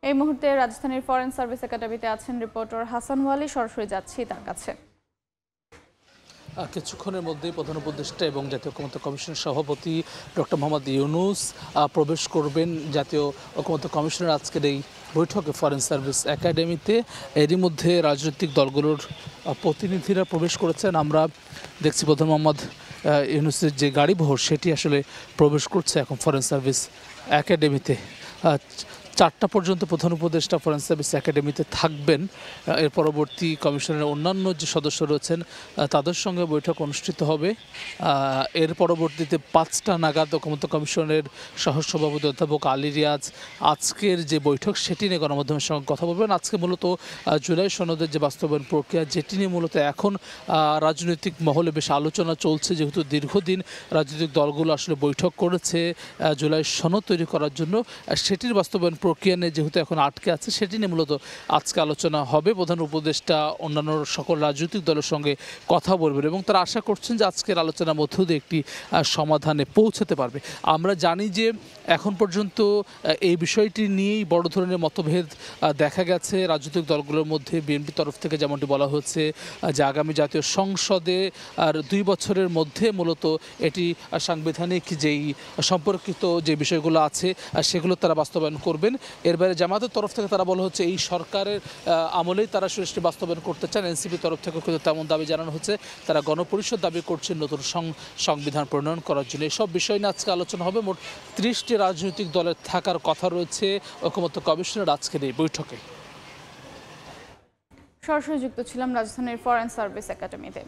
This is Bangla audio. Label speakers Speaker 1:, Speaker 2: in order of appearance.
Speaker 1: এই মুহূর্তে রাজধানীর ফরেন সার্ভিস একাডেমিতে আছেন রিপোর্টার হাসান ওয়ালি। সরাসরি যাচ্ছি তার কাছে।
Speaker 2: কিছুক্ষণের মধ্যেই প্রধান উপদেষ্টা এবং জাতীয় ঐকমত্য কমিশনের সভাপতি ডক্টর মোহাম্মদ ইউনূস প্রবেশ করবেন জাতীয় ঐকমত্য কমিশনের আজকের এই বৈঠকে ফরেন সার্ভিস একাডেমিতে। এরই মধ্যে রাজনৈতিক দলগুলোর প্রতিনিধিরা প্রবেশ করেছেন। আমরা দেখছি প্রধান মোহাম্মদ ইউনূসের যে গাড়িবহর সেটি আসলে প্রবেশ করছে এখন ফরেন সার্ভিস একাডেমিতে। 4টা পর্যন্ত প্রধান উপদেষ্টা ফরেন সার্ভিস একাডেমিতে থাকবেন। এর পরবর্তী কমিশনের অন্যান্য যে সদস্য রয়েছেন তাদের সঙ্গে বৈঠক অনুষ্ঠিত হবে। এর পরবর্তীতে 5টা নাগাদ ঐকমত্য কমিশনের সহসভাপতি অধ্যাপক আলী রিয়াজ আজকের যে বৈঠক সেটি নিয়ে গণমাধ্যমের সঙ্গে কথা বলবেন। আজকে মূলত জুলাই সনদের যে বাস্তবায়ন প্রক্রিয়া যেটি নিয়ে মূলত এখন রাজনৈতিক মহলে বেশ আলোচনা চলছে, যেহেতু দীর্ঘদিন রাজনৈতিক দলগুলো আসলে বৈঠক করেছে জুলাই সনদ তৈরি করার জন্য, সেটির বাস্তবায়ন প্রক্রিয়া নিয়ে যেহেতু এখন আটকে আছে সেটি নিয়ে মূলত আজকে আলোচনা হবে। প্রধান উপদেষ্টা অন্যান্য সকল রাজনৈতিক দলের সঙ্গে কথা বলবেন এবং তারা আশা করছেন যে আজকের আলোচনার মধ্য দিয়ে একটি সমাধানে পৌঁছাতে পারবে। আমরা জানি যে এখন পর্যন্ত এই বিষয়টি নিয়েই বড় ধরনের মতভেদ দেখা গেছে রাজনৈতিক দলগুলোর মধ্যে। বিএনপি তরফ থেকে যেমনটি বলা হচ্ছে যে আগামী জাতীয় সংসদে 2 বছরের মধ্যে মূলত এটি সাংবিধানিক যেই সম্পর্কিত যে বিষয়গুলো আছে সেগুলো তারা বাস্তবায়ন করবেন। এর বাইরে জামাতের তরফ থেকে তারা বলা হচ্ছে এই সরকারের আমলেই তারা সুষ্ঠু বাস্তবায়ন করতে চান। এনসিপির তরফ থেকে কিন্তু তেমন দাবি জানানো হচ্ছে। তারা গণপরিষদ দাবি করছেন নতুন সংবিধান প্রণয়ন করার জন্য। এসব বিষয় নিয়ে আজকে আলোচনা হবে। মোট 30টি রাজনৈতিক দলের থাকার কথা রয়েছে ঐকমত্য কমিশনের আজকের এই বৈঠকে।
Speaker 1: সরাসরি যুক্ত ছিলাম রাজধানীর ফরেন সার্ভিস একাডেমিতে।